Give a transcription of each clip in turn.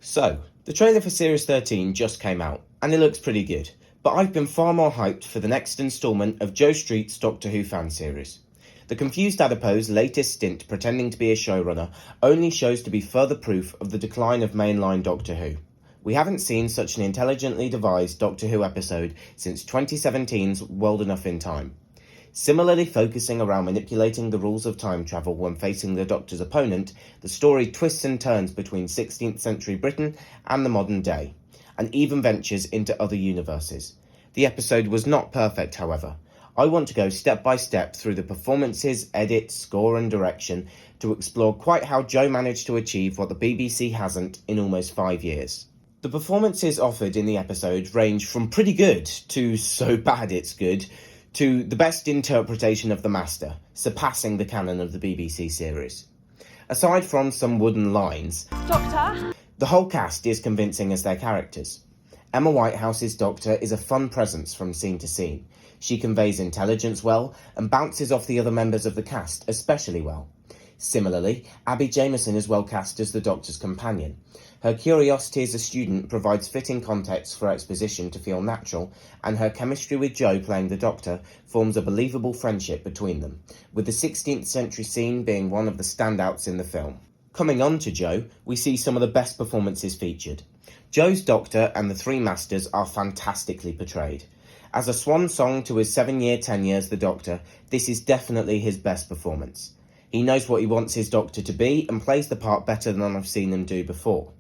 So, the trailer for Series 13 just came out, and it looks pretty good, but I've been far more hyped for the next instalment of Joe Street's Doctor Who fan series. The Confused Adipose latest stint pretending to be a showrunner only shows to be further proof of the decline of mainline Doctor Who. We haven't seen such an intelligently devised Doctor Who episode since 2017's World Enough in Time. Similarly focusing around manipulating the rules of time travel when facing the Doctor's opponent, the story twists and turns between 16th century Britain and the modern day, and even ventures into other universes. The episode was not perfect, however. I want to go step by step through the performances, edits, score and direction to explore quite how Joe managed to achieve what the BBC hasn't in almost 5 years. The performances offered in the episode range from pretty good to so bad it's good, to the best interpretation of the Master, surpassing the canon of the BBC series. Aside from some wooden lines, Doctor, the whole cast is convincing as their characters. Emma Whitehouse's Doctor is a fun presence from scene to scene. She conveys intelligence well and bounces off the other members of the cast especially well. Similarly, Abby Jameson is well cast as the Doctor's companion. Her curiosity as a student provides fitting context for exposition to feel natural, and her chemistry with Joe playing the Doctor forms a believable friendship between them, with the 16th century scene being one of the standouts in the film. Coming on to Joe, we see some of the best performances featured. Joe's Doctor and the three Masters are fantastically portrayed. As a swan song to his 7-year tenure as the Doctor, this is definitely his best performance. He knows what he wants his Doctor to be and plays the part better than I've seen him do before.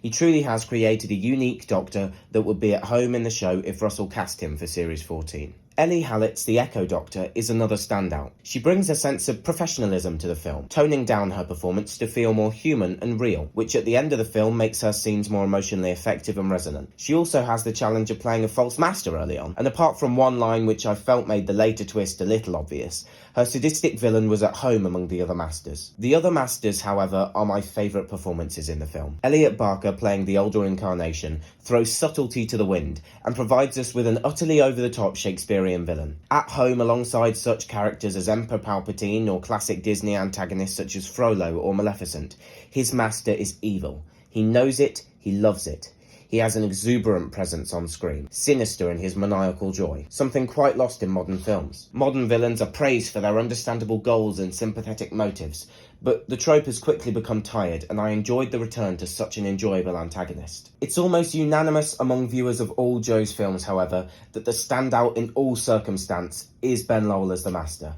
He truly has created a unique Doctor that would be at home in the show if Russell cast him for Series 14. Ellie Hallett's The Echo Doctor is another standout. She brings a sense of professionalism to the film, toning down her performance to feel more human and real, which at the end of the film makes her scenes more emotionally effective and resonant. She also has the challenge of playing a false master early on, and apart from one line which I felt made the later twist a little obvious, her sadistic villain was at home among the other Masters. The other Masters, however, are my favourite performances in the film. Elliot Barker, playing the older incarnation, throws subtlety to the wind and provides us with an utterly over-the-top Shakespearean villain. At home alongside such characters as Emperor Palpatine or classic Disney antagonists such as Frollo or Maleficent, his Master is evil. He knows it, he loves it. He has an exuberant presence on screen, sinister in his maniacal joy, something quite lost in modern films. Modern villains are praised for their understandable goals and sympathetic motives, but the trope has quickly become tired, and I enjoyed the return to such an enjoyable antagonist. It's almost unanimous among viewers of all Joe's films, however, that the standout in all circumstance is Ben Lowell as the Master.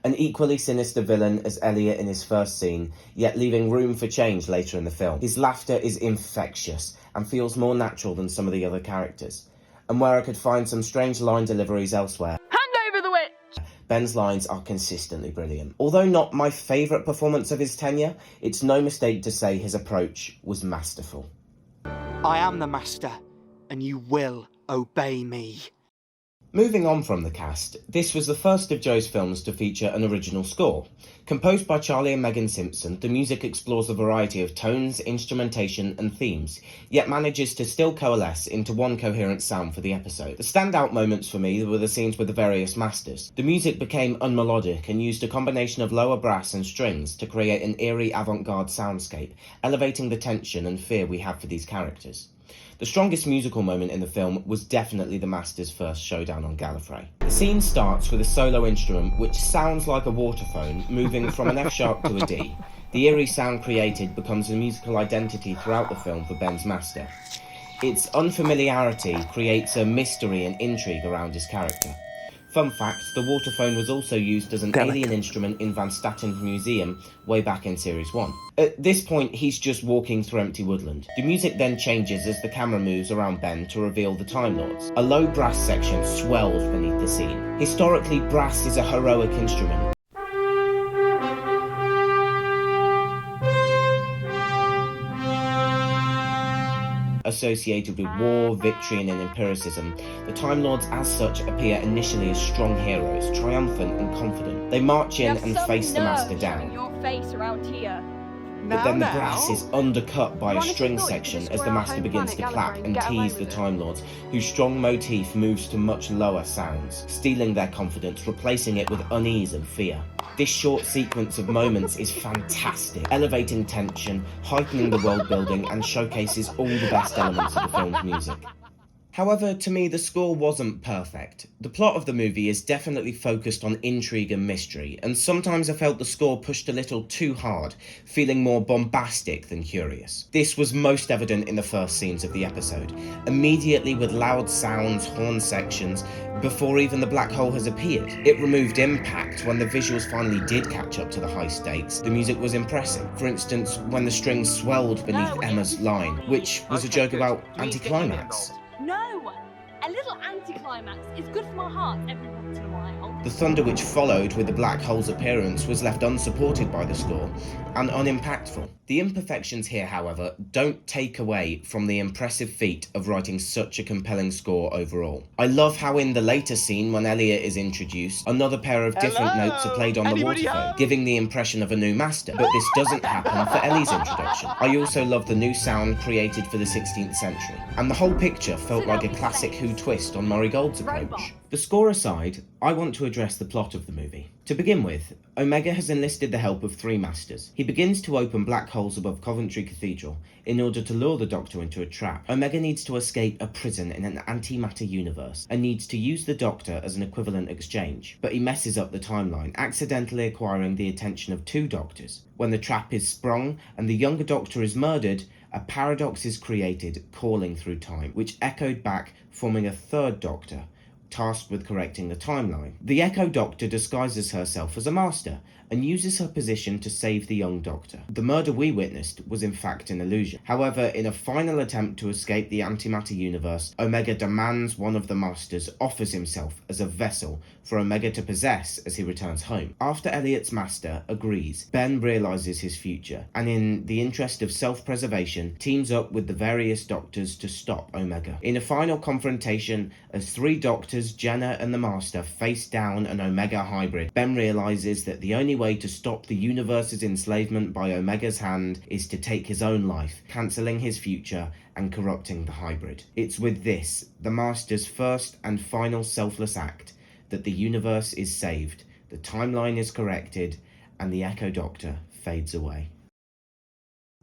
An equally sinister villain as Elliot in his first scene, yet leaving room for change later in the film. His laughter is infectious and feels more natural than some of the other characters. And where I could find some strange line deliveries elsewhere, hand over the witch! Ben's lines are consistently brilliant. Although not my favourite performance of his tenure, it's no mistake to say his approach was masterful. I am the Master, and you will obey me. Moving on from the cast, this was the first of Joe's films to feature an original score. Composed by Charlie and Megan Simpson, the music explores a variety of tones, instrumentation and themes, yet manages to still coalesce into one coherent sound for the episode. The standout moments for me were the scenes with the various Masters. The music became unmelodic and used a combination of lower brass and strings to create an eerie avant-garde soundscape, elevating the tension and fear we have for these characters. The strongest musical moment in the film was definitely the Master's first showdown on Gallifrey. The scene starts with a solo instrument which sounds like a waterphone moving from an F sharp to a D. The eerie sound created becomes a musical identity throughout the film for Ben's Master. Its unfamiliarity creates a mystery and intrigue around his character. Fun fact, the waterphone was also used as an alien instrument in Van Statten's museum way back in Series 1. At this point, he's just walking through empty woodland. The music then changes as the camera moves around Ben to reveal the Time Lords. A low brass section swells beneath the scene. Historically, brass is a heroic instrument. Associated with war, victory and empiricism, the Time Lords as such appear initially as strong heroes, triumphant and confident. They march in and face the Master down. Your face around here. but then the brass Now. is undercut by a honestly string thought you could section as destroy the our master home begins to planet clap Gallifrey and and get away tease the with it. Time Lords, whose strong motif moves to much lower sounds, stealing their confidence, replacing it with unease and fear. This short sequence of moments is fantastic, elevating tension, heightening the world building, and showcases all the best elements of the film's music. However, to me, the score wasn't perfect. The plot of the movie is definitely focused on intrigue and mystery, and sometimes I felt the score pushed a little too hard, feeling more bombastic than curious. This was most evident in the first scenes of the episode, immediately with loud sounds, horn sections, before even the black hole has appeared. It removed impact when the visuals finally did catch up to the high stakes. The music was impressive. For instance, when the strings swelled beneath Emma's line, which was a Okay, joke good. about Please get Emmy anticlimax. involved. No! A little anticlimax is good for my heart every once in a while. The thunder which followed with the black hole's appearance was left unsupported by the score and unimpactful. The imperfections here, however, don't take away from the impressive feat of writing such a compelling score overall. I love how in the later scene when Elliot is introduced, another pair of different Hello? notes are played on Anybody the waterphone, home? giving the impression of a new master, but this doesn't happen for Ellie's introduction. I also love the new sound created for the 16th century, and the whole picture felt like a classic Who twist on Murray Gold's approach. The score aside, I want to address the plot of the movie. To begin with, Omega has enlisted the help of three masters. He begins to open black holes above Coventry Cathedral in order to lure the Doctor into a trap. Omega needs to escape a prison in an antimatter universe and needs to use the Doctor as an equivalent exchange. But he messes up the timeline, accidentally acquiring the attention of two Doctors. When the trap is sprung and the younger Doctor is murdered, a paradox is created, calling through time, which echoed back, forming a third Doctor, tasked with correcting the timeline. The Echo Doctor disguises herself as a master and uses her position to save the young Doctor. The murder we witnessed was in fact an illusion. However, in a final attempt to escape the antimatter universe, Omega demands one of the masters offers himself as a vessel for Omega to possess as he returns home. After Elliot's master agrees, Ben realizes his future, and in the interest of self-preservation, teams up with the various Doctors to stop Omega. In a final confrontation, as three Doctors, Jenna and the Master, face down an Omega hybrid, Ben realizes that the only way to stop the universe's enslavement by Omega's hand is to take his own life, cancelling his future and corrupting the hybrid. It's with this, the Master's first and final selfless act, that the universe is saved, the timeline is corrected, and the Echo Doctor fades away.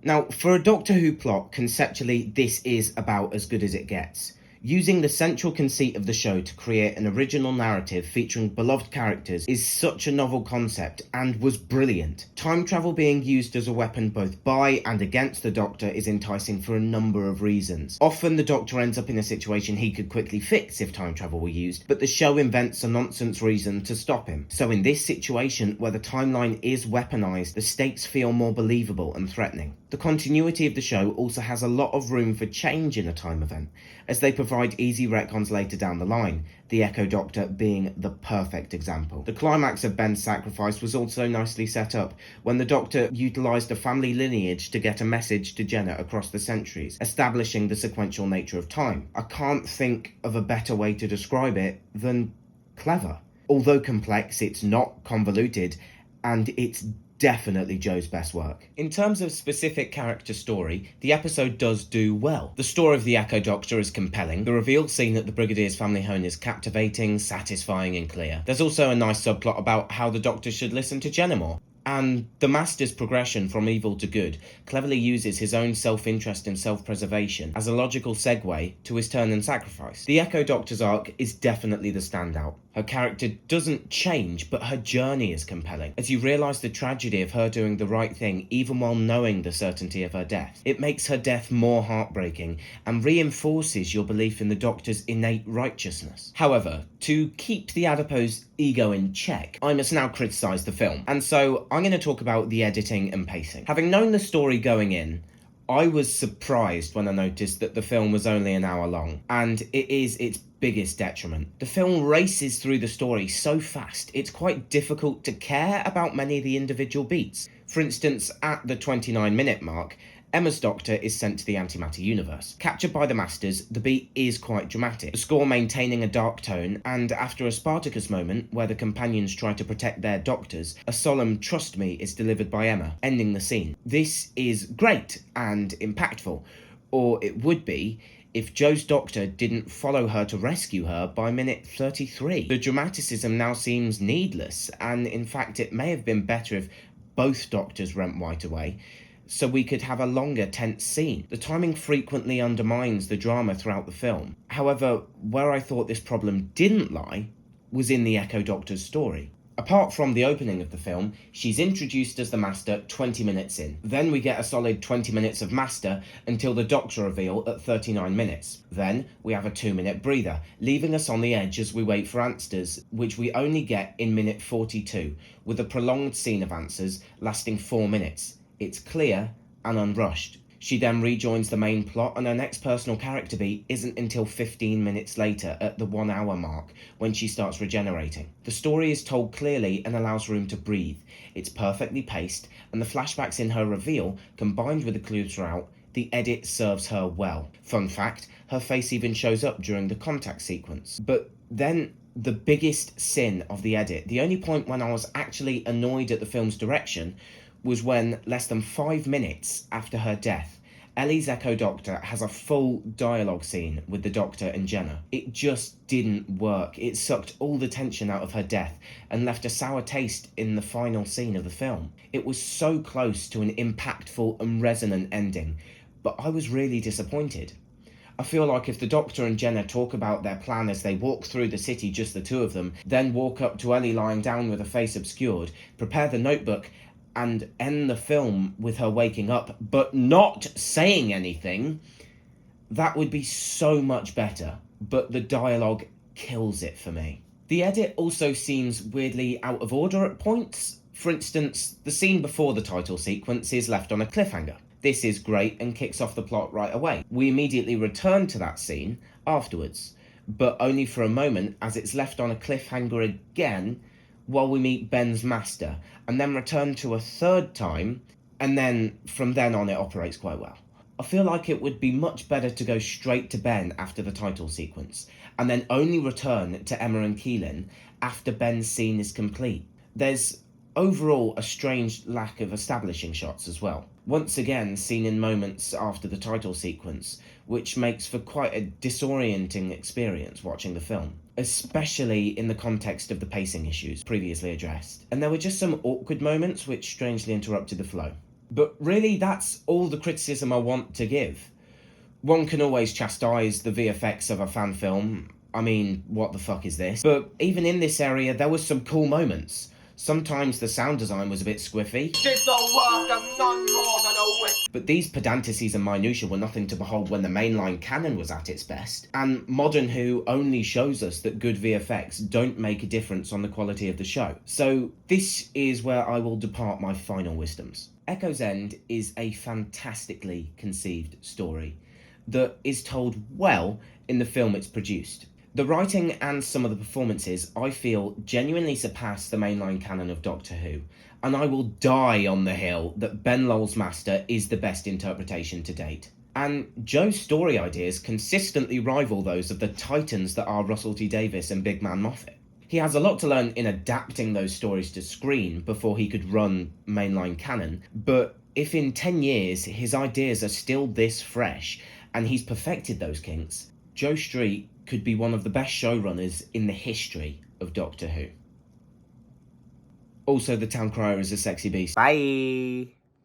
Now, for a Doctor Who plot, conceptually, this is about as good as it gets. Using the central conceit of the show to create an original narrative featuring beloved characters is such a novel concept and was brilliant. Time travel being used as a weapon both by and against the Doctor is enticing for a number of reasons. Often the Doctor ends up in a situation he could quickly fix if time travel were used, but the show invents a nonsense reason to stop him. So in this situation, where the timeline is weaponized, the stakes feel more believable and threatening. The continuity of the show also has a lot of room for change in a time event, as they provide easy retcons later down the line, the Echo Doctor being the perfect example. The climax of Ben's sacrifice was also nicely set up, when the Doctor utilised a family lineage to get a message to Jenna across the centuries, establishing the sequential nature of time. I can't think of a better way to describe it than clever. Although complex, it's not convoluted, and it's definitely Joe's best work. In terms of specific character story, the episode does do well. The story of the Echo Doctor is compelling. The reveal scene at the Brigadier's family home is captivating, satisfying and clear. There's also a nice subplot about how the Doctor should listen to Jenna more. And the Master's progression from evil to good cleverly uses his own self-interest and self-preservation as a logical segue to his turn and sacrifice. The Echo Doctor's arc is definitely the standout. Her character doesn't change, but her journey is compelling, as you realise the tragedy of her doing the right thing even while knowing the certainty of her death. It makes her death more heartbreaking and reinforces your belief in the Doctor's innate righteousness. However, to keep the adipose ego in check, I must now criticise the film, and so I'm going to talk about the editing and pacing. Having known the story going in, I was surprised when I noticed that the film was only an hour long, and it is its biggest detriment. The film races through the story so fast, it's quite difficult to care about many of the individual beats. For instance, at the 29-minute mark, Emma's Doctor is sent to the antimatter universe. Captured by the Masters, the beat is quite dramatic, the score maintaining a dark tone, and after a Spartacus moment where the companions try to protect their doctors, a solemn "trust me" is delivered by Emma, ending the scene. This is great and impactful, or it would be if Jo's doctor didn't follow her to rescue her by minute 33. The dramaticism now seems needless, and in fact it may have been better if both doctors went right away, so we could have a longer, tense scene. The timing frequently undermines the drama throughout the film. However, where I thought this problem didn't lie was in the Echo Doctor's story. Apart from the opening of the film, she's introduced as the Master 20 minutes in. Then we get a solid 20 minutes of Master until the Doctor reveal at 39 minutes. Then we have a 2-minute breather, leaving us on the edge as we wait for answers, which we only get in minute 42, with a prolonged scene of answers lasting 4 minutes. It's clear and unrushed. She then rejoins the main plot, and her next personal character beat isn't until 15 minutes later at the 1 hour mark when she starts regenerating. The story is told clearly and allows room to breathe. It's perfectly paced, and the flashbacks in her reveal, combined with the clues throughout, the edit serves her well. Fun fact, her face even shows up during the contact sequence. But then the biggest sin of the edit, the only point when I was actually annoyed at the film's direction, was when, less than 5 minutes after her death, Ellie's Echo Doctor has a full dialogue scene with the Doctor and Jenna. It just didn't work. It sucked all the tension out of her death and left a sour taste in the final scene of the film. It was so close to an impactful and resonant ending, but I was really disappointed. I feel like if the Doctor and Jenna talk about their plan as they walk through the city, just the two of them, then walk up to Ellie lying down with her face obscured, prepare the notebook, and end the film with her waking up but not saying anything, that would be so much better, but the dialogue kills it for me. The edit also seems weirdly out of order at points. For instance, the scene before the title sequence is left on a cliffhanger. This is great and kicks off the plot right away. We immediately return to that scene afterwards, but only for a moment, as it's left on a cliffhanger again while we meet Ben's Master, and then return to a third time, and then from then on it operates quite well. I feel like it would be much better to go straight to Ben after the title sequence, and then only return to Emma and Keelan after Ben's scene is complete. There's overall a strange lack of establishing shots as well, once again seen in moments after the title sequence, which makes for quite a disorienting experience watching the film, especially in the context of the pacing issues previously addressed. And there were just some awkward moments which strangely interrupted the flow. But really, that's all the criticism I want to give. One can always chastise the VFX of a fan film. I mean, what the fuck is this? But even in this area, there was some cool moments. Sometimes the sound design was a bit squiffy. Did the work of none more than a wit. But these pedanticies and minutiae were nothing to behold when the mainline canon was at its best. And Modern Who only shows us that good VFX don't make a difference on the quality of the show. So this is where I will depart my final wisdoms. Echo's End is a fantastically conceived story that is told well in the film it's produced. The writing and some of the performances, I feel, genuinely surpass the mainline canon of Doctor Who, and I will die on the hill that Ben Lowell's Master is the best interpretation to date. And Jo's story ideas consistently rival those of the titans that are Russell T Davies and Big Man Moffat. He has a lot to learn in adapting those stories to screen before he could run mainline canon, but if in 10 years his ideas are still this fresh and he's perfected those kinks, Jo Street could be one of the best showrunners in the history of Doctor Who. Also, the town crier is a sexy beast. Bye!